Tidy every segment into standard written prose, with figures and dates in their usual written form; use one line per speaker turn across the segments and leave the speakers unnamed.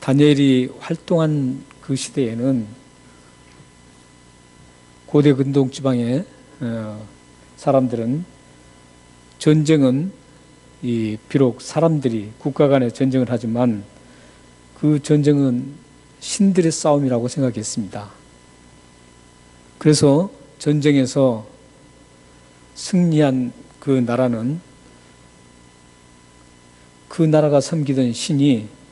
다니엘이 활동한 그 시대에는 고대 근동 지방의 사람들은 전쟁은 비록 사람들이 국가 간의 전쟁을 하지만 그 전쟁은 신들의 싸움이라고 생각했습니다. 그래서 전쟁에서 승리한 그 나라는 그 나라가 섬기던 신이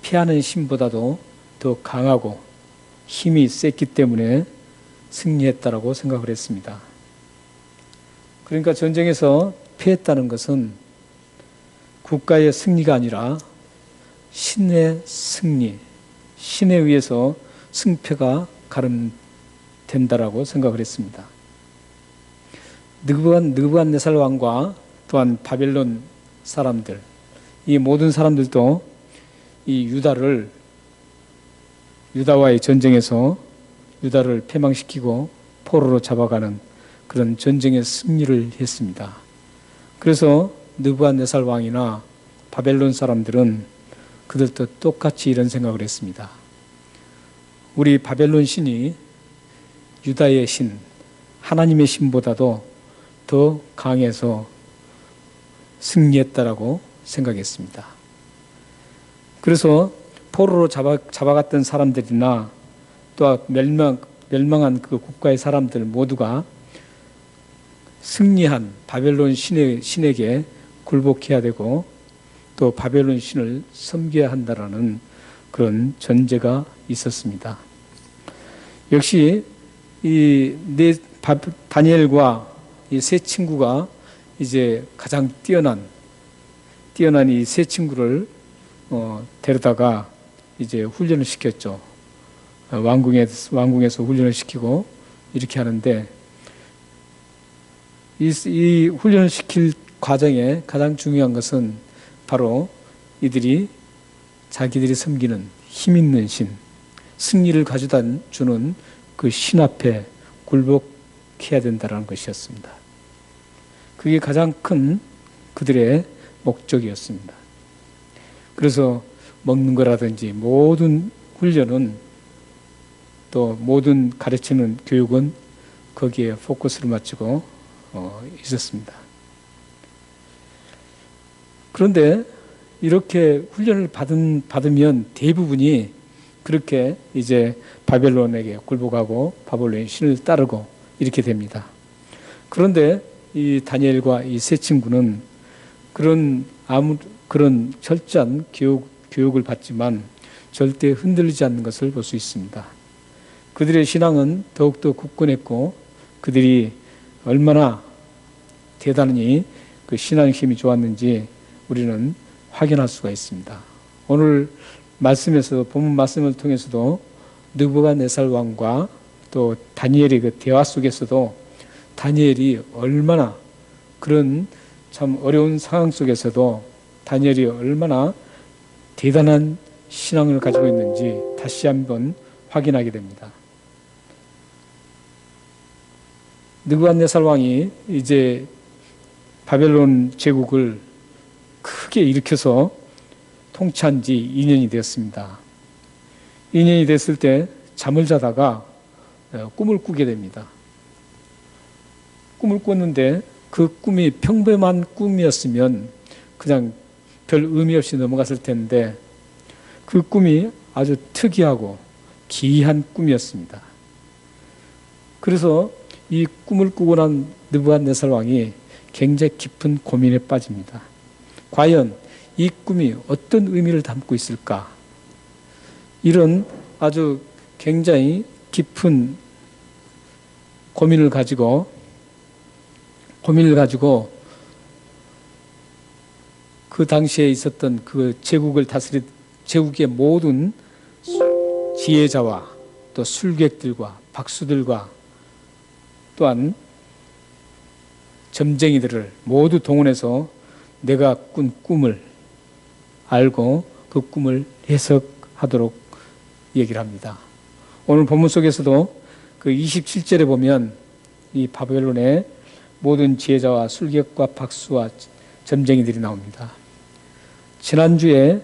피하는 신보다도 더 강하고 힘이 셌기 때문에 승리했다라고 생각을 했습니다. 그러니까 전쟁에서 패했다는 것은 국가의 승리가 아니라 신의 승리, 신에 의해서 승패가 가름된다라고 생각을 했습니다. 느부갓네살 왕과 또한 바벨론 사람들, 이 모든 사람들도 이 유다와의 전쟁에서 유다를 패망시키고 포로로 잡아가는 그런 전쟁의 승리를 했습니다. 그래서 느부갓네살 왕이나 바벨론 사람들은 그들도 똑같이 이런 생각을 했습니다. 우리 바벨론 신이 유다의 신, 하나님의 신보다도 더 강해서 승리했다라고 생각했습니다. 그래서 포로로 잡아갔던 사람들이나 또 멸망한 그 국가의 사람들 모두가 승리한 바벨론 신에게 굴복해야 되고 또 바벨론 신을 섬겨야 한다라는 그런 전제가 있었습니다. 역시 다니엘과 이 세 친구가 이제 가장 뛰어난 이 세 친구를 데려다가 이제 훈련을 시켰죠. 왕궁에서 훈련을 시키고 이렇게 하는데 이 훈련을 시킬 과정에 가장 중요한 것은 바로 자기들이 섬기는 힘 있는 신, 승리를 가져다 주는 그 신 앞에 굴복해야 된다는 것이었습니다. 그게 가장 큰 그들의 목적이었습니다. 그래서 먹는 거라든지 모든 훈련은 또 모든 가르치는 교육은 거기에 포커스를 맞추고 있었습니다. 그런데 이렇게 훈련을 받으면 대부분이 그렇게 이제 바벨론에게 굴복하고 바벨론의 신을 따르고 이렇게 됩니다. 그런데 이 다니엘과 이 세 친구는 그런 철저한 교육을 받지만 절대 흔들리지 않는 것을 볼 수 있습니다. 그들의 신앙은 더욱더 굳건했고 그들이 얼마나 대단히 그 신앙의 힘이 좋았는지 우리는 확인할 수가 있습니다. 오늘 본문 말씀을 통해서도 느부갓네살 왕과 또 다니엘의 그 대화 속에서도 다니엘이 얼마나 그런 참 어려운 상황 속에서도 다니엘이 얼마나 대단한 신앙을 가지고 있는지 다시 한번 확인하게 됩니다. 느부갓네살 왕이 이제 바벨론 제국을 크게 일으켜서 통치한 지 2년이 되었습니다. 2년이 됐을 때 잠을 자다가 꿈을 꾸게 됩니다. 꿈을 꿨는데 그 꿈이 평범한 꿈이었으면 그냥 별 의미 없이 넘어갔을 텐데 그 꿈이 아주 특이하고 기이한 꿈이었습니다. 그래서 이 꿈을 꾸고 난 느부갓네살 왕이 굉장히 깊은 고민에 빠집니다. 과연 이 꿈이 어떤 의미를 담고 있을까? 이런 아주 굉장히 깊은 고민을 가지고 그 당시에 있었던 그 제국의 모든 지혜자와 또 술객들과 박수들과 또한 점쟁이들을 모두 동원해서 내가 꾼 꿈을 알고 그 꿈을 해석하도록 얘기를 합니다. 오늘 본문 속에서도 그 27절에 보면 이 바벨론의 모든 지혜자와 술객과 박수와 점쟁이들이 나옵니다. 지난주에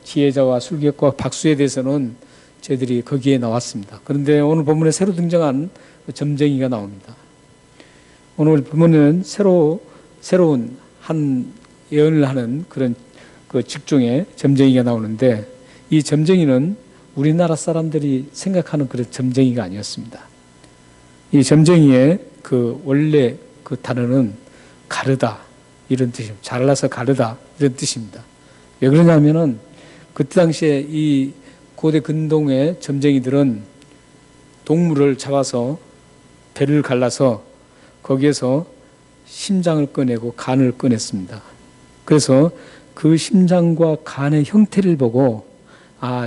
지혜자와 술객과 박수에 대해서는 저희들이 거기에 나왔습니다. 그런데 오늘 본문에 새로 등장한 점쟁이가 나옵니다. 오늘 본문은 새로운 한 예언을 하는 그런 그 직종의 점쟁이가 나오는데, 이 점쟁이는 우리나라 사람들이 생각하는 그런 점쟁이가 아니었습니다. 이 점쟁이의 그 원래 그 단어는 가르다 이런 뜻입니다. 잘라서 가르다 이런 뜻입니다. 왜 그러냐면은 그때 당시에 이 고대 근동의 점쟁이들은 동물을 잡아서 배를 갈라서 거기에서 심장을 꺼내고 간을 꺼냈습니다. 그래서 그 심장과 간의 형태를 보고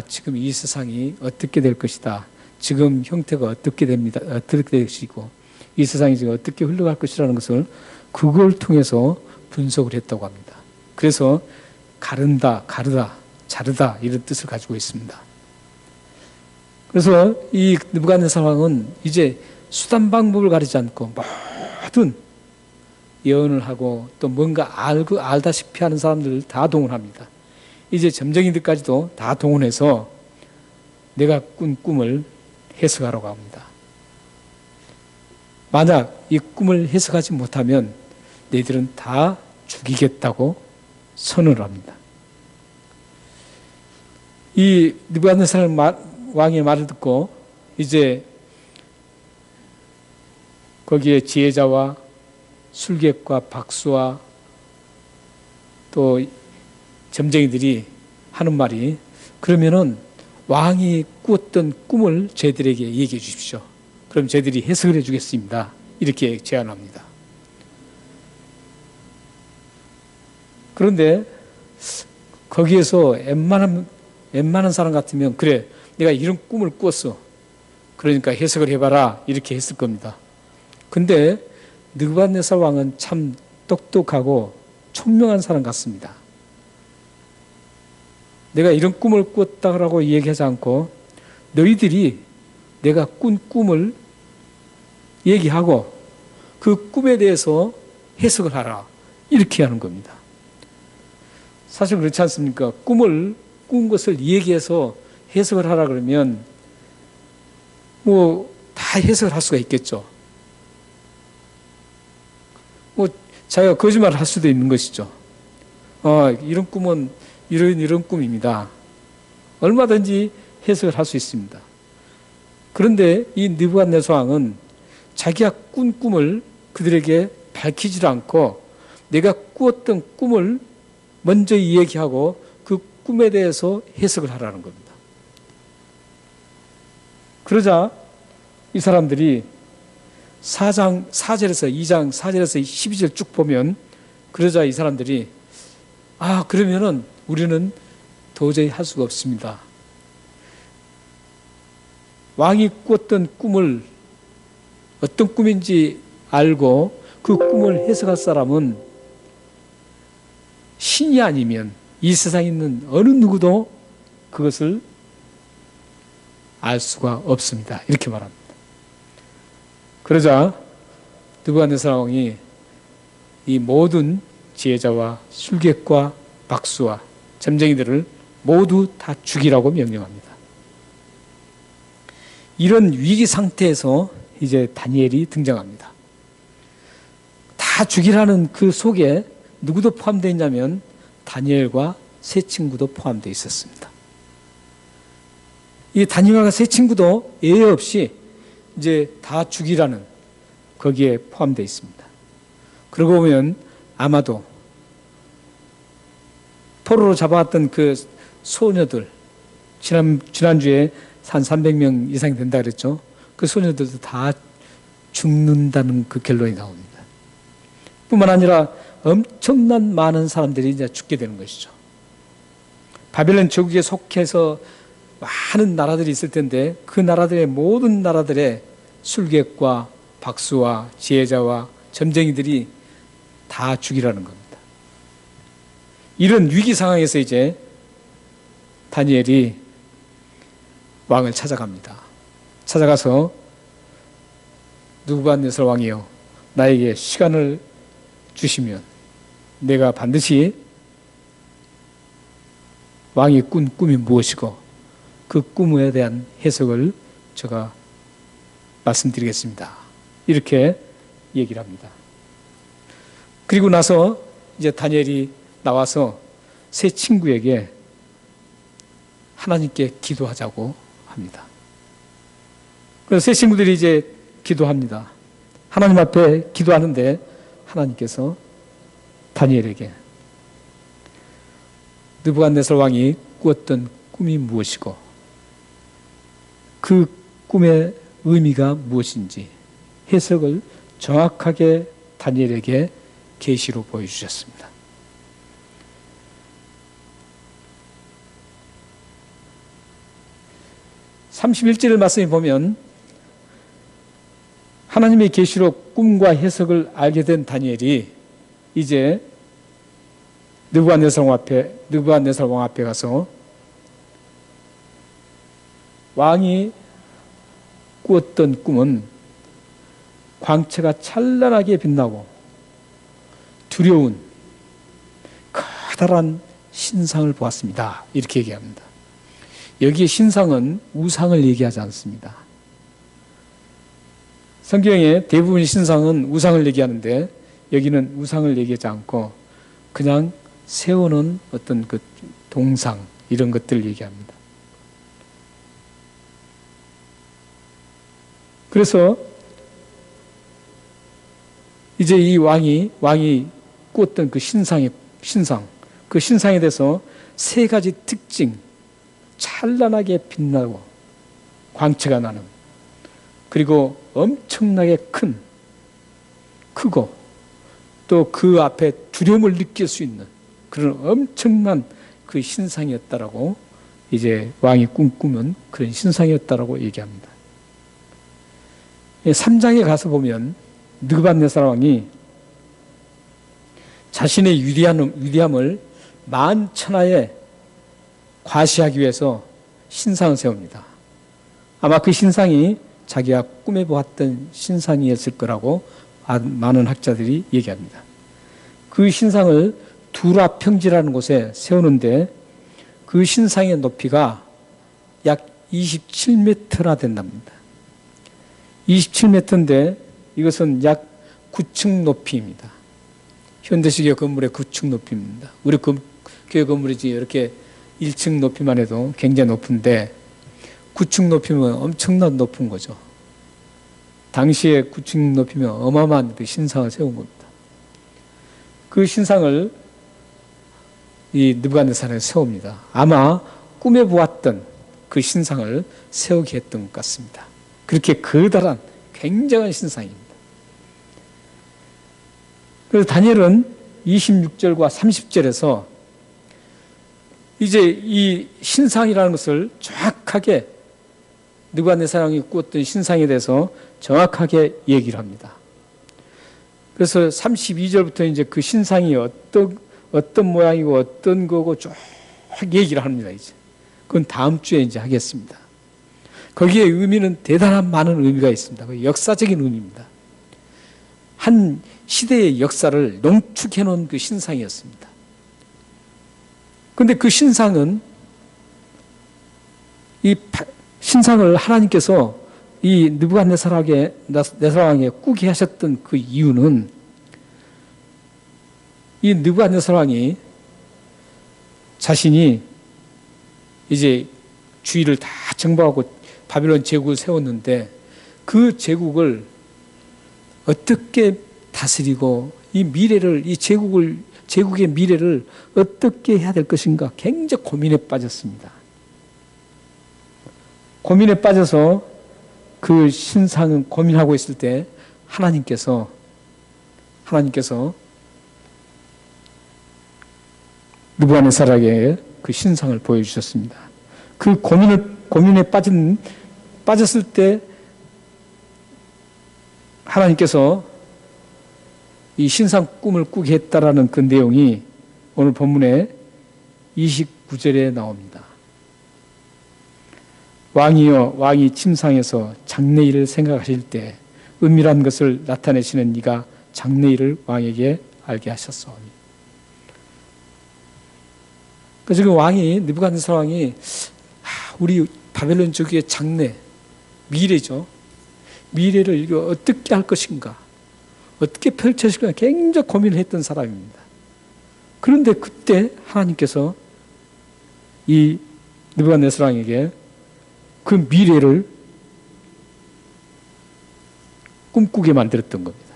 지금 이 세상이 어떻게 될 것이다. 지금 형태가 어떻게 됩니다. 어떻게 될 것이고 이 세상이 지금 어떻게 흘러갈 것이라는 것을 그걸 통해서 분석을 했다고 합니다. 그래서 가른다, 가르다, 자르다 이런 뜻을 가지고 있습니다. 그래서 이 느부갓네살 왕은 이제 수단 방법을 가리지 않고 모든 예언을 하고 또 뭔가 알다시피 하는 사람들을 다 동원합니다. 이제 점쟁이들까지도 다 동원해서 내가 꾼 꿈을 해석하라고 합니다. 만약 이 꿈을 해석하지 못하면 너희들은 다 죽이겠다고 선언을 합니다. 이 느부갓네살 왕의 말을 듣고 이제 거기에 지혜자와 술객과 박수와 또 점쟁이들이 하는 말이, 그러면은 왕이 꾸었던 꿈을 저희들에게 얘기해 주십시오. 그럼 저희들이 해석을 해 주겠습니다. 이렇게 제안합니다. 그런데 거기에서 웬만한 사람 같으면 그래, 내가 이런 꿈을 꾸었어. 그러니까 해석을 해봐라. 이렇게 했을 겁니다. 근데 느부갓네살 왕은 참 똑똑하고 총명한 사람 같습니다. 내가 이런 꿈을 꿨다라고 얘기하지 않고 너희들이 내가 꾼 꿈을 얘기하고 그 꿈에 대해서 해석을 하라. 이렇게 하는 겁니다. 사실 그렇지 않습니까? 꿈을 꾼 것을 얘기해서 해석을 하라 그러면 뭐 다 해석을 할 수가 있겠죠. 뭐 자기가 거짓말을 할 수도 있는 것이죠. 이런 꿈은 이런 꿈입니다. 얼마든지 해석을 할 수 있습니다. 그런데 이 느부갓네살 왕은 자기가 꾼 꿈을 그들에게 밝히지 않고 내가 꾸었던 꿈을 먼저 이야기하고 그 꿈에 대해서 해석을 하라는 겁니다. 그러자 이 사람들이 2장 4절에서 12절 쭉 보면, 그러자 이 사람들이 그러면은 우리는 도저히 할 수가 없습니다. 왕이 꾸었던 꿈을 어떤 꿈인지 알고 그 꿈을 해석할 사람은 신이 아니면 이 세상에 있는 어느 누구도 그것을 알 수가 없습니다. 이렇게 말합니다. 그러자 느부갓네살 왕이 이 모든 지혜자와 술객과 박수와 점쟁이들을 모두 다 죽이라고 명령합니다. 이런 위기 상태에서 이제 다니엘이 등장합니다. 다 죽이라는 그 속에 누구도 포함되어 있냐면 다니엘과 세 친구도 포함되어 있었습니다. 이 다니엘과 세 친구도 예외 없이 이제 다 죽이라는 거기에 포함되어 있습니다. 그러고 보면 아마도 포로로 잡아왔던 그 소녀들, 지난주에 한 300명 이상이 된다 그랬죠. 그 소녀들도 다 죽는다는 그 결론이 나옵니다. 뿐만 아니라 엄청난 많은 사람들이 이제 죽게 되는 것이죠. 바벨론 제국에 속해서 많은 나라들이 있을 텐데 그 나라들의 모든 나라들의 술객과 박수와 지혜자와 점쟁이들이 다 죽이라는 겁니다. 이런 위기 상황에서 이제 다니엘이 왕을 찾아갑니다. 찾아가서 느부갓네살 왕이여, 나에게 시간을 주시면 내가 반드시 왕이 꾼 꿈이 무엇이고 그 꿈에 대한 해석을 제가 말씀드리겠습니다. 이렇게 얘기를 합니다. 그리고 나서 이제 다니엘이 나와서 세 친구에게 하나님께 기도하자고 합니다. 그래서 세 친구들이 이제 기도합니다. 하나님 앞에 기도하는데 하나님께서 다니엘에게 느부갓네살 왕이 꾸었던 꿈이 무엇이고 그 꿈의 의미가 무엇인지 해석을 정확하게 다니엘에게 계시로 보여주셨습니다. 31절 말씀에 보면 하나님의 계시로 꿈과 해석을 알게 된 다니엘이 이제 느부갓네살 왕 앞에 가서 왕이 꾸었던 꿈은 광채가 찬란하게 빛나고 두려운 커다란 신상을 보았습니다. 이렇게 얘기합니다. 여기에 신상은 우상을 얘기하지 않습니다. 성경의 대부분의 신상은 우상을 얘기하는데 여기는 우상을 얘기하지 않고 그냥 세우는 어떤 그 동상 이런 것들을 얘기합니다. 그래서 이제 이 왕이 꾸었던 그 신상, 그 신상에 대해서 세 가지 특징, 찬란하게 빛나고 광채가 나는, 그리고 엄청나게 크고 또 그 앞에 두려움을 느낄 수 있는 그런 엄청난 그 신상이었다라고 이제 왕이 꿈꾸면 그런 신상이었다라고 얘기합니다. 3장에 가서 보면 느부갓네살 왕이 자신의 위대함을 만천하에 과시하기 위해서 신상을 세웁니다. 아마 그 신상이 자기가 꿈에 보았던 신상이었을 거라고 많은 학자들이 얘기합니다. 그 신상을 두라 평지라는 곳에 세우는데 그 신상의 높이가 약 27m나 된답니다. 27m인데 이것은 약 9층 높이입니다. 현대식의 건물의 9층 높이입니다. 우리 교회 건물이 이렇게 1층 높이만 해도 굉장히 높은데 9층 높이면 엄청난 높은 거죠. 당시에 9층 높이면 어마어마한 그 신상을 세운 겁니다. 그 신상을 이 느부갓네살이 세웁니다. 아마 꿈에 보았던 그 신상을 세우게 했던 것 같습니다. 그렇게 커다란 굉장한 신상입니다. 그래서 다니엘은 26절과 30절에서 이제 이 신상이라는 것을 정확하게 느부갓네살 왕이 꾸었던 신상에 대해서 정확하게 얘기를 합니다. 그래서 32절부터 이제 그 신상이 어떤 모양이고 어떤 거고 쭉 얘기를 합니다. 이제 그건 다음 주에 이제 하겠습니다. 거기에 의미는 대단한 많은 의미가 있습니다. 역사적인 의미입니다. 한 시대의 역사를 농축해 놓은 그 신상이었습니다. 그런데 그 신상은 이 신상을 하나님께서 이 느부갓네살 왕에게 꾸게 하셨던 그 이유는 이 느부갓네살 왕이 자신이 이제 주위를 다 정복하고 바빌론 제국을 세웠는데 그 제국을 어떻게 다스리고 이 제국의 미래를 어떻게 해야 될 것인가 굉장히 고민에 빠졌습니다. 고민에 빠져서 그 신상은 고민하고 있을 때 하나님께서 느부갓네살에게 그 신상을 보여주셨습니다. 그 고민에 빠졌을 때 하나님께서 이 신상 꿈을 꾸게 했다라는 그 내용이 오늘 본문에 29절에 나옵니다. 왕이여, 왕이 침상에서 장래일을 생각하실 때 은밀한 것을 나타내시는 이가 장래일을 왕에게 알게 하셨사오니. 그 지금 왕이 느부갓네살 왕이 우리 바벨론 저기의 장래, 미래죠. 미래를 이거 어떻게 할 것인가, 어떻게 펼쳐질까 굉장히 고민을 했던 사람입니다. 그런데 그때 하나님께서 이 느부갓네살 왕에게 그 미래를 꿈꾸게 만들었던 겁니다.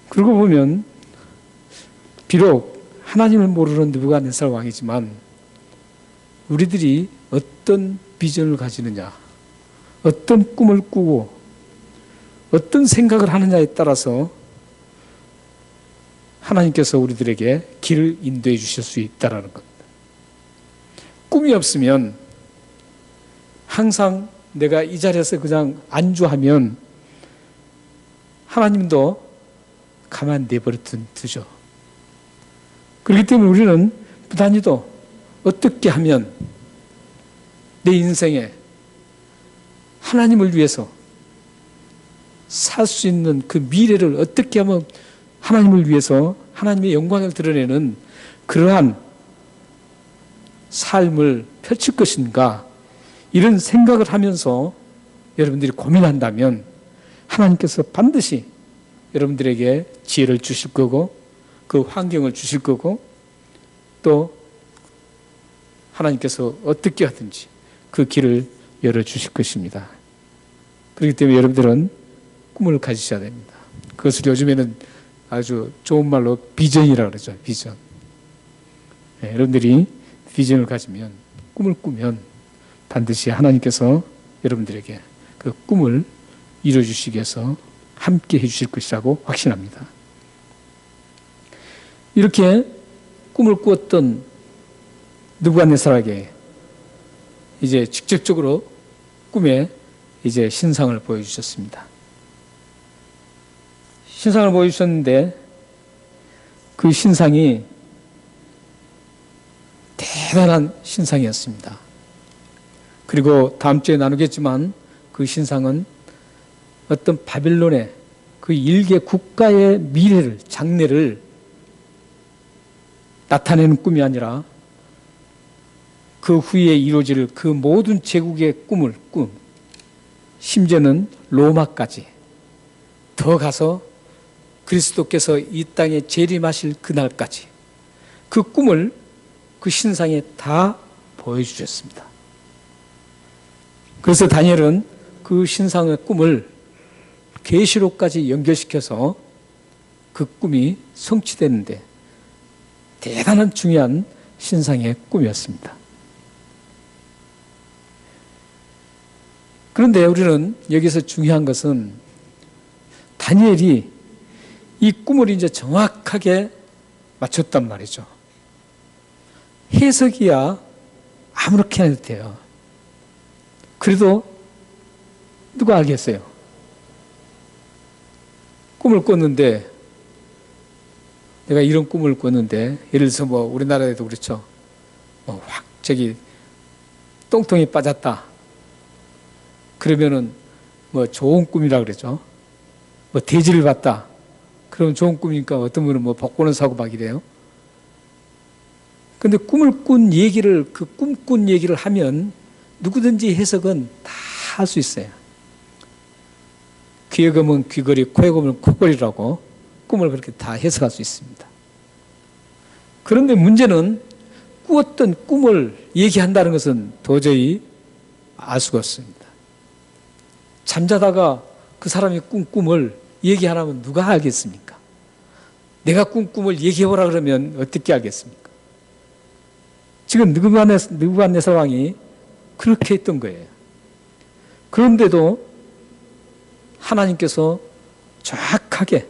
그러고 보면 비록 하나님을 모르는 느부갓네살 왕이지만 우리들이 어떤 비전을 가지느냐, 어떤 꿈을 꾸고 어떤 생각을 하느냐에 따라서 하나님께서 우리들에게 길을 인도해 주실 수 있다는 겁니다. 꿈이 없으면 항상 내가 이 자리에서 그냥 안주하면 하나님도 가만 내버려 두죠. 그렇기 때문에 우리는 부단히도 어떻게 하면 내 인생에 하나님을 위해서 살 수 있는 그 미래를 어떻게 하면 하나님을 위해서 하나님의 영광을 드러내는 그러한 삶을 펼칠 것인가, 이런 생각을 하면서 여러분들이 고민한다면 하나님께서 반드시 여러분들에게 지혜를 주실 거고 그 환경을 주실 거고 또 하나님께서 어떻게 하든지 그 길을 열어주실 것입니다. 그렇기 때문에 여러분들은 꿈을 가지셔야 됩니다. 그것을 요즘에는 아주 좋은 말로 비전이라고 그러죠. 비전. 네, 여러분들이 비전을 가지면, 꿈을 꾸면 반드시 하나님께서 여러분들에게 그 꿈을 이루어주시기 위해서 함께 해주실 것이라고 확신합니다. 이렇게 꿈을 꾸었던 느부갓네살에게 이제 직접적으로 꿈에 이제 신상을 보여주셨습니다. 신상을 보여주셨는데 그 신상이 대단한 신상이었습니다. 그리고 다음 주에 나누겠지만 그 신상은 어떤 바벨론의 그 일개 국가의 미래를, 장래를 나타내는 꿈이 아니라 그 후에 이루어질 그 모든 제국의 꿈, 심지어는 로마까지 더 가서 그리스도께서 이 땅에 재림하실 그날까지 그 꿈을 그 신상에 다 보여주셨습니다. 그래서 다니엘은 그 신상의 꿈을 계시록까지 연결시켜서 그 꿈이 성취됐는데 대단한 중요한 신상의 꿈이었습니다. 그런데 우리는 여기서 중요한 것은 다니엘이 이 꿈을 이제 정확하게 맞췄단 말이죠. 해석이야 아무렇게 해도 돼요. 그래도 누가 알겠어요? 꿈을 꿨는데, 내가 이런 꿈을 꿨는데, 예를 들어서 뭐 우리나라에도 그렇죠. 확 저기 똥통이 빠졌다. 그러면은 뭐 좋은 꿈이라 그러죠. 뭐 대지를 봤다. 그러면 좋은 꿈이니까 어떤 분은 뭐 복권을 사고 막 이래요. 근데 꿈을 꾼 얘기를, 그 꿈꾼 얘기를 하면 누구든지 해석은 다 할 수 있어요. 귀에 검은 귀걸이, 코에 검은 코걸이라고 꿈을 그렇게 다 해석할 수 있습니다. 그런데 문제는 꾸었던 꿈을 얘기한다는 것은 도저히 알 수가 없습니다. 잠자다가 그 사람이 꾼 꿈을 얘기 안 하면 누가 알겠습니까? 내가 꾼 꿈을 얘기해보라 그러면 어떻게 알겠습니까? 지금 느부갓네살 왕이 그렇게 했던 거예요. 그런데도 하나님께서 정확하게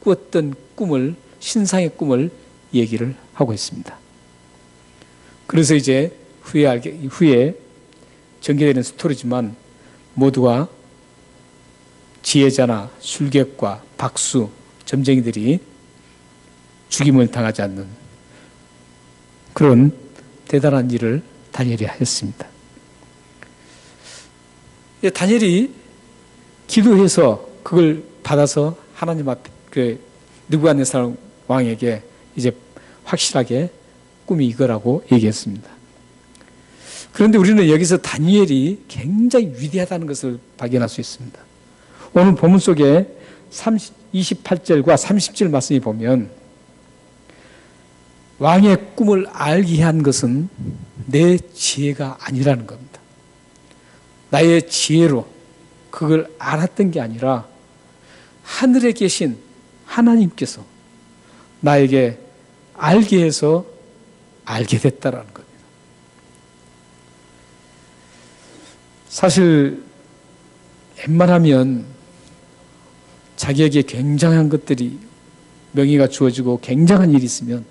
꾸었던 꿈을, 신상의 꿈을 얘기를 하고 있습니다. 그래서 이제 후에 전개되는 스토리지만 모두가 지혜자나 술객과 박수, 점쟁이들이 죽임을 당하지 않는 그런 대단한 일을 다니엘이 하였습니다. 다니엘이 기도해서 그걸 받아서 하나님 앞에 그 느부갓네살 왕에게 이제 확실하게 꿈이 이거라고 얘기했습니다. 그런데 우리는 여기서 다니엘이 굉장히 위대하다는 것을 발견할 수 있습니다. 오늘 본문 속에 28절과 30절 말씀이 보면 왕의 꿈을 알게 한 것은 내 지혜가 아니라는 겁니다. 나의 지혜로 그걸 알았던 게 아니라 하늘에 계신 하나님께서 나에게 알게 해서 알게 됐다라는 겁니다. 사실 웬만하면 자기에게 굉장한 것들이 명예가 주어지고 굉장한 일이 있으면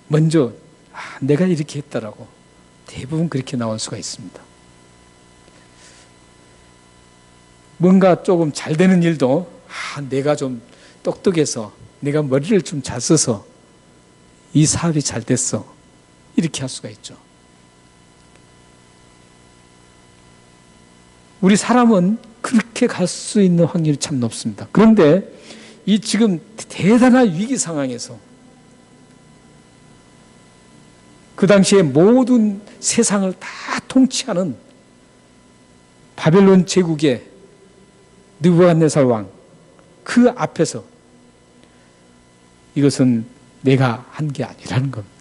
먼저 내가 이렇게 했다라고 대부분 그렇게 나올 수가 있습니다. 뭔가 조금 잘 되는 일도 내가 좀 똑똑해서 내가 머리를 좀 잘 써서 이 사업이 잘 됐어 이렇게 할 수가 있죠. 우리 사람은 그렇게 갈 수 있는 확률이 참 높습니다. 그런데 이 지금 대단한 위기 상황에서 그 당시에 모든 세상을 다 통치하는 바벨론 제국의 느부갓네살 왕, 그 앞에서 이것은 내가 한 게 아니라는 겁니다.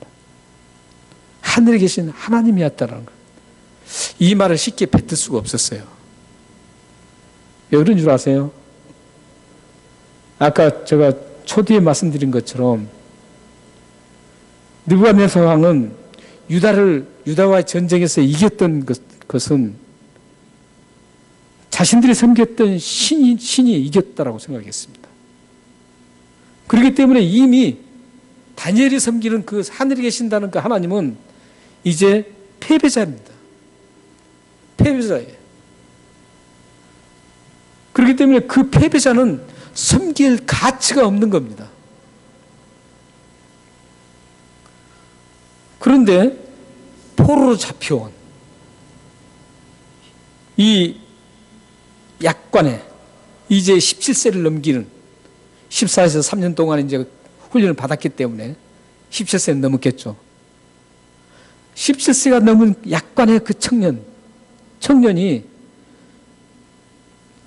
하늘에 계신 하나님이었다는 것. 이 말을 쉽게 뱉을 수가 없었어요. 왜 그런 줄 아세요? 아까 제가 초기에 말씀드린 것처럼 느부갓네살 왕은 유다와의 전쟁에서 이겼던 것은 자신들이 섬겼던 신이 이겼다라고 생각했습니다. 그렇기 때문에 이미 다니엘이 섬기는 그 하늘에 계신다는 그 하나님은 이제 패배자입니다. 패배자예요. 그렇기 때문에 그 패배자는 섬길 가치가 없는 겁니다. 그런데 포로로 잡혀온 이 약관에 이제 17세를 넘기는 14에서 3년 동안 이제 훈련을 받았기 때문에 17세는 넘었겠죠. 17세가 넘은 약관의 그 청년이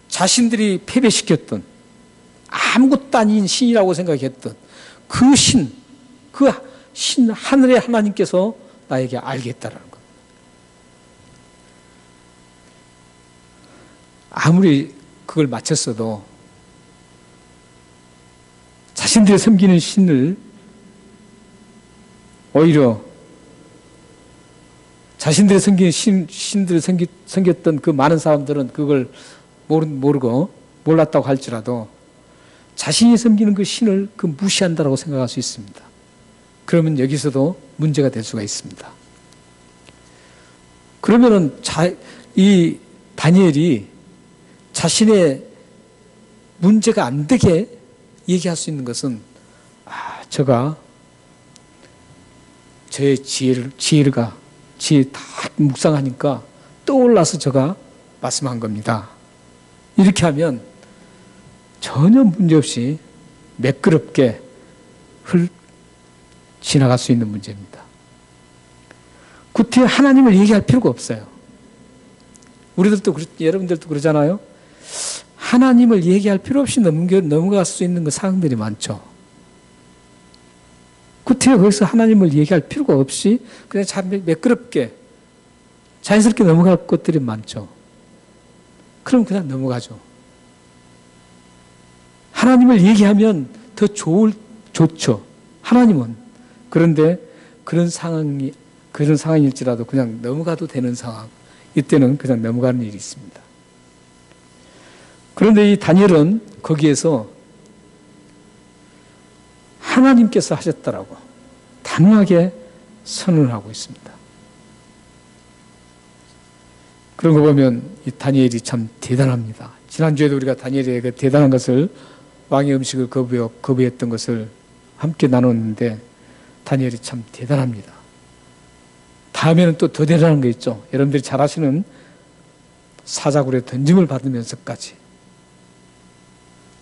자신들이 패배시켰던 아무것도 아닌 신이라고 생각했던 그 신, 하늘의 하나님께서 나에게 알겠다라는 것. 아무리 그걸 맞췄어도 자신들이 섬기는 신을 오히려 자신들이 섬기는 신들을 섬겼던 그 많은 사람들은 그걸 모르고 몰랐다고 할지라도 자신이 섬기는 그 신을 무시한다라고 생각할 수 있습니다. 그러면 여기서도 문제가 될 수가 있습니다. 그러면은 이 다니엘이 자신의 문제가 안 되게 얘기할 수 있는 것은 저가 저의 지혜 다 묵상하니까 떠올라서 저가 말씀한 겁니다. 이렇게 하면 전혀 문제없이 매끄럽게 지나갈 수 있는 문제입니다. 구태여 하나님을 얘기할 필요가 없어요. 여러분들도 그러잖아요. 하나님을 얘기할 필요 없이 넘어갈 수 있는 사항들이 많죠. 구태여 거기서 하나님을 얘기할 필요가 없이 그냥 참 매끄럽게 자연스럽게 넘어갈 것들이 많죠. 그럼 그냥 넘어가죠. 하나님을 얘기하면 더 좋죠. 하나님은. 그런데 그런 상황일지라도 그냥 넘어가도 되는 상황. 이때는 그냥 넘어가는 일이 있습니다. 그런데 이 다니엘은 거기에서 하나님께서 하셨다라고 단호하게 선언을 하고 있습니다. 그런 거 보면 이 다니엘이 참 대단합니다. 지난주에도 우리가 다니엘의 그 대단한 것을 왕의 음식을 거부했던 것을 함께 나눴는데 다니엘이 참 대단합니다. 다음에는 또 더 대단한 거 있죠. 여러분들이 잘 아시는 사자굴에 던짐을 받으면서까지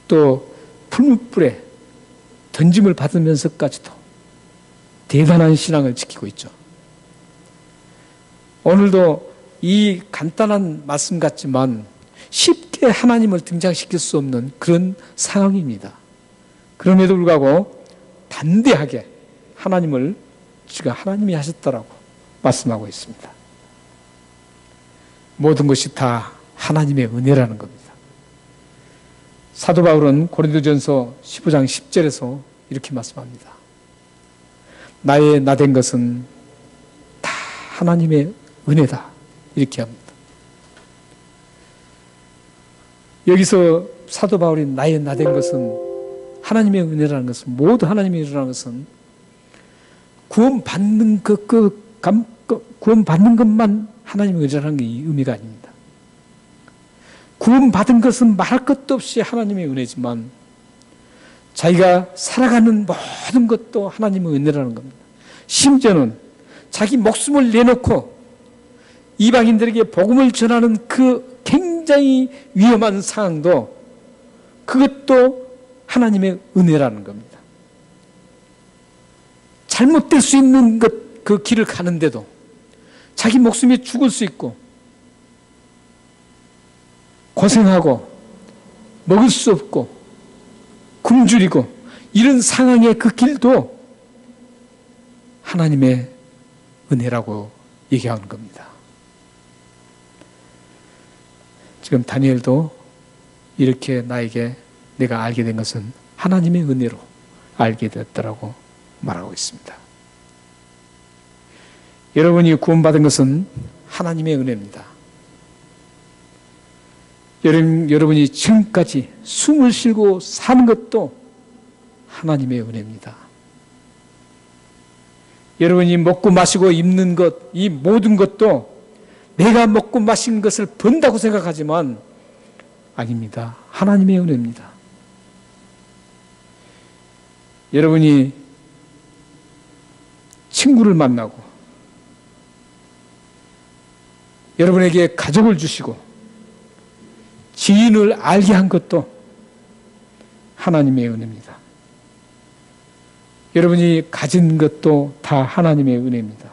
또 풀무불에 던짐을 받으면서까지도 대단한 신앙을 지키고 있죠. 오늘도 이 간단한 말씀 같지만 쉽게 하나님을 등장시킬 수 없는 그런 상황입니다. 그럼에도 불구하고 담대하게 하나님을 지가 하나님이 하셨다라고 말씀하고 있습니다. 모든 것이 다 하나님의 은혜라는 겁니다. 사도 바울은 고린도전서 15장 10절에서 이렇게 말씀합니다. 나의 나된 것은 다 하나님의 은혜다. 이렇게 합니다. 여기서 사도 바울이 나의 나된 것은 하나님의 은혜라는 것은, 모두 하나님의 은혜라는 것은 구원받는 구원받는 것만 하나님의 은혜라는 게 의미가 아닙니다. 구원받은 것은 말할 것도 없이 하나님의 은혜지만 자기가 살아가는 모든 것도 하나님의 은혜라는 겁니다. 심지어는 자기 목숨을 내놓고 이방인들에게 복음을 전하는 그 굉장히 위험한 상황도 그것도 하나님의 은혜라는 겁니다. 잘못될 수 있는 그 길을 가는데도 자기 목숨이 죽을 수 있고 고생하고 먹을 수 없고 굶주리고 이런 상황의 그 길도 하나님의 은혜라고 얘기하는 겁니다. 지금 다니엘도 이렇게 나에게 내가 알게 된 것은 하나님의 은혜로 알게 되었다라고 말하고 있습니다. 여러분이 구원받은 것은 하나님의 은혜입니다. 여러분이 지금까지 숨을 쉬고 사는 것도 하나님의 은혜입니다. 여러분이 먹고 마시고 입는 것, 이 모든 것도 내가 먹고 마신 것을 번다고 생각하지만 아닙니다. 하나님의 은혜입니다. 여러분이 친구를 만나고 여러분에게 가족을 주시고 지인을 알게 한 것도 하나님의 은혜입니다. 여러분이 가진 것도 다 하나님의 은혜입니다.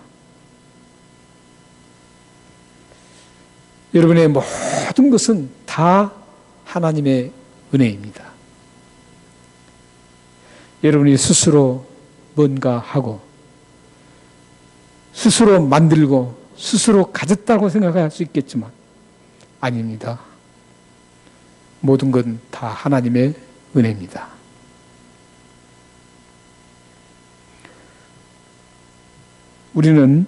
여러분의 모든 것은 다 하나님의 은혜입니다. 여러분이 스스로 뭔가 하고 스스로 만들고 스스로 가졌다고 생각할 수 있겠지만 아닙니다. 모든 건 다 하나님의 은혜입니다. 우리는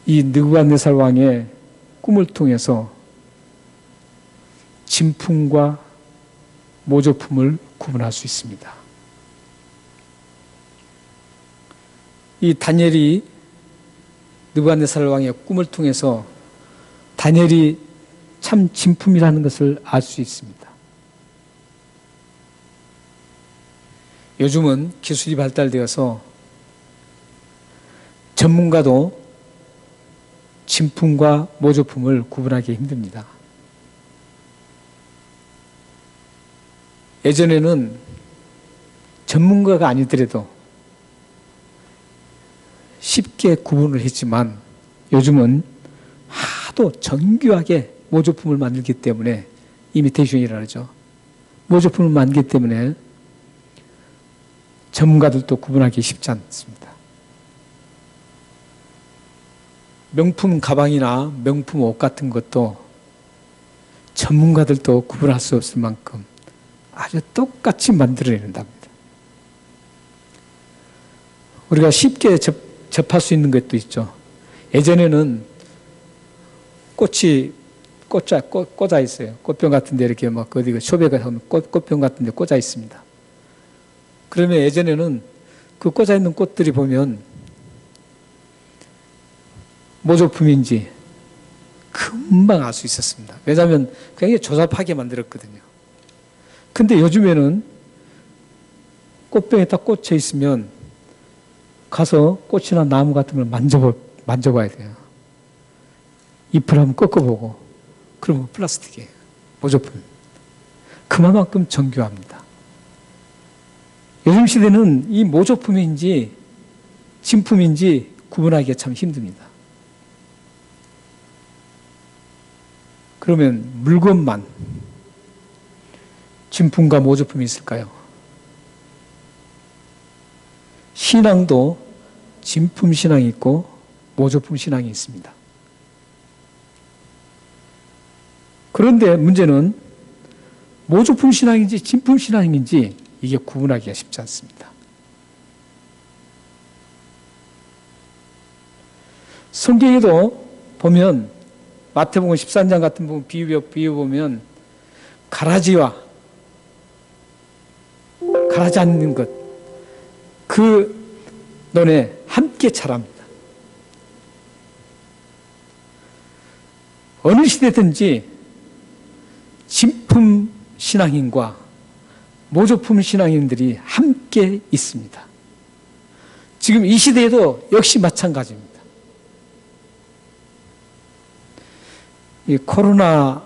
이 느부갓네살 왕의 꿈을 통해서 진품과 모조품을 구분할 수 있습니다. 이 다니엘이 느부갓네살 왕의 꿈을 통해서 다니엘이 참 진품이라는 것을 알 수 있습니다. 요즘은 기술이 발달되어서 전문가도 진품과 모조품을 구분하기 힘듭니다. 예전에는 전문가가 아니더라도 쉽게 구분을 했지만 요즘은 하도 정교하게 모조품을 만들기 때문에 이미테이션이라 그러죠. 모조품을 만들기 때문에 전문가들도 구분하기 쉽지 않습니다. 명품 가방이나 명품 옷 같은 것도 전문가들도 구분할 수 없을 만큼 아주 똑같이 만들어낸답니다. 우리가 쉽게 접할 수 있는 것도 있죠. 예전에는 꽃이 꽂아 있어요. 꽃병 같은 데 이렇게 막 어디 쇼에 가면 꽃병 같은 데 꽂아 있습니다. 그러면 예전에는 그 꽂아 있는 꽃들이 보면 모조품인지 금방 알 수 있었습니다. 왜냐하면 굉장히 조잡하게 만들었거든요. 근데 요즘에는 꽃병에 딱 꽂혀 있으면 가서 꽃이나 나무 같은 걸 만져봐야 돼요. 잎을 한번 꺾어보고 그러면 플라스틱이에요. 모조품. 그만큼 정교합니다. 요즘 시대는 이 모조품인지 진품인지 구분하기가 참 힘듭니다. 그러면 물건만 진품과 모조품이 있을까요? 신앙도 진품 신앙이 있고 모조품 신앙이 있습니다. 그런데 문제는 모조품 신앙인지 진품 신앙인지 이게 구분하기가 쉽지 않습니다. 성경에도 보면 마태복음 13장 같은 부분 비유 보면 가라지와 가라지 않는 것, 그 논에 함께 자랍니다. 어느 시대든지 진품 신앙인과 모조품 신앙인들이 함께 있습니다. 지금 이 시대에도 역시 마찬가지입니다. 이 코로나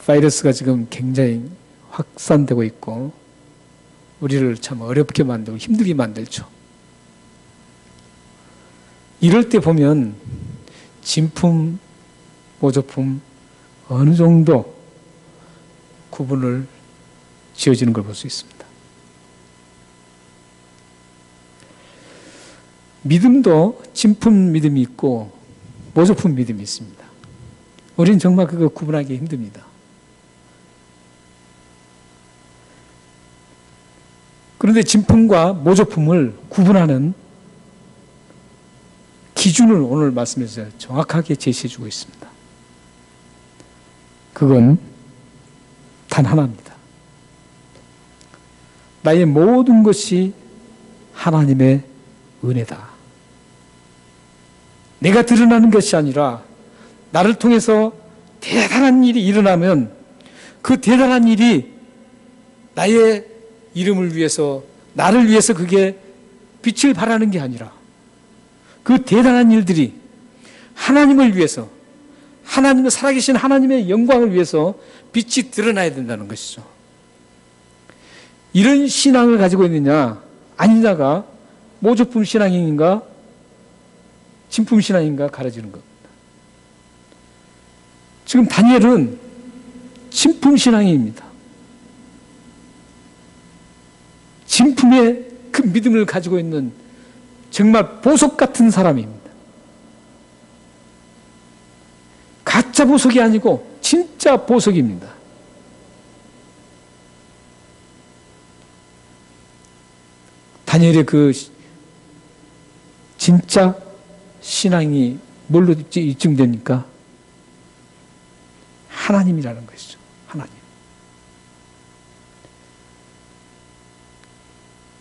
바이러스가 지금 굉장히 확산되고 있고 우리를 참 어렵게 만들고 힘들게 만들죠. 이럴 때 보면 진품, 모조품 어느 정도 구분을 지어지는 걸 볼 수 있습니다. 믿음도 진품 믿음이 있고 모조품 믿음이 있습니다. 우리는 정말 그거 구분하기 힘듭니다. 그런데 진품과 모조품을 구분하는 기준을 오늘 말씀에서 정확하게 제시해 주고 있습니다. 그건 단 하나입니다. 나의 모든 것이 하나님의 은혜다. 내가 드러나는 것이 아니라 나를 통해서 대단한 일이 일어나면 그 대단한 일이 나의 이름을 위해서, 나를 위해서 그게 빛을 발하는 게 아니라 그 대단한 일들이 하나님을 위해서, 하나님의 살아계신 하나님의 영광을 위해서 빛이 드러나야 된다는 것이죠. 이런 신앙을 가지고 있느냐 아니냐가 모조품 신앙인가 진품 신앙인가 가려지는 겁니다. 지금 다니엘은 진품 신앙인입니다. 진품의 그 믿음을 가지고 있는 정말 보석 같은 사람입니다. 가짜 보석이 아니고 진짜 보석입니다. 다니엘의 그 진짜 신앙이 뭘로 입증됩니까? 하나님이라는 것이죠. 하나님.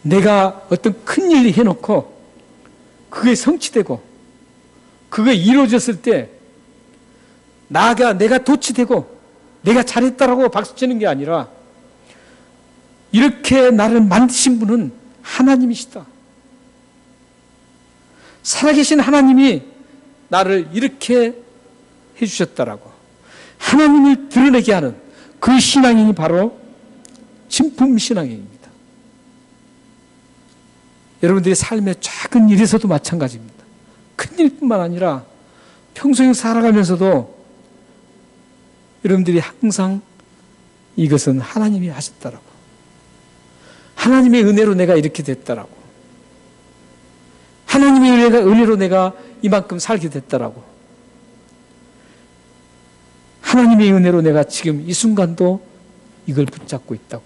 내가 어떤 큰 일을 해놓고 그게 성취되고 그게 이루어졌을 때 내가 도취되고 내가 잘했다라고 박수치는 게 아니라 이렇게 나를 만드신 분은 하나님이시다. 살아계신 하나님이 나를 이렇게 해주셨다라고 하나님을 드러내게 하는 그 신앙이 바로 진품 신앙입니다. 여러분들의 삶의 작은 일에서도 마찬가지입니다. 큰 일뿐만 아니라 평소에 살아가면서도 여러분들이 항상 이것은 하나님이 하셨다라고, 하나님의 은혜로 내가 이렇게 됐다라고, 하나님의 은혜로 내가 이만큼 살게 됐다라고, 하나님의 은혜로 내가 지금 이 순간도 이걸 붙잡고 있다고,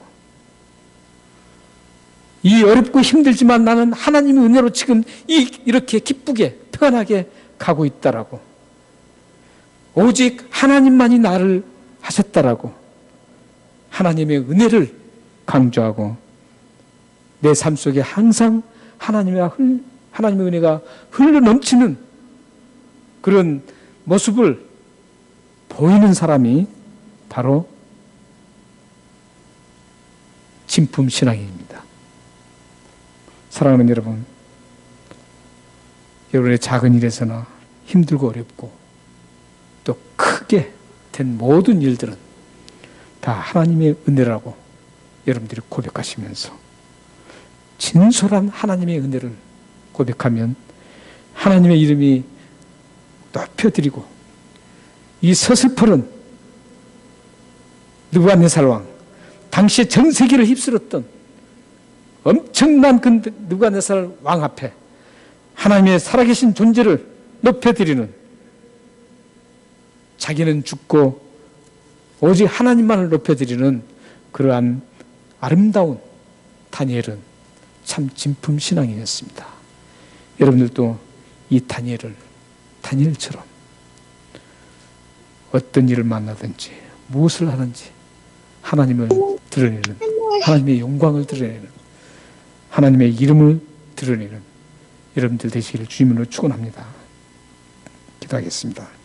이 어렵고 힘들지만 나는 하나님의 은혜로 지금 이렇게 기쁘게 편하게 가고 있다라고, 오직 하나님만이 나를 하셨다라고 하나님의 은혜를 강조하고 내 삶 속에 항상 하나님의 은혜가 흘러 넘치는 그런 모습을 보이는 사람이 바로 진품 신앙입니다. 사랑하는 여러분, 여러분의 작은 일에서나 힘들고 어렵고 또 크게 된 모든 일들은 다 하나님의 은혜라고 여러분들이 고백하시면서 진솔한 하나님의 은혜를 고백하면 하나님의 이름이 높여드리고, 이 서슬퍼런 느부갓네살 왕, 당시에 전 세계를 휩쓸었던 엄청난 그 느부갓네살 왕 앞에 하나님의 살아계신 존재를 높여드리는, 자기는 죽고 오직 하나님만을 높여드리는 그러한 아름다운 다니엘은 참 진품신앙이었습니다. 여러분들도 이 다니엘처럼 어떤 일을 만나든지 무엇을 하든지 하나님을 드러내는, 하나님의 영광을 드러내는, 하나님의 이름을 드러내는 여러분들 되시기를 주님으로 축원합니다. 기도하겠습니다.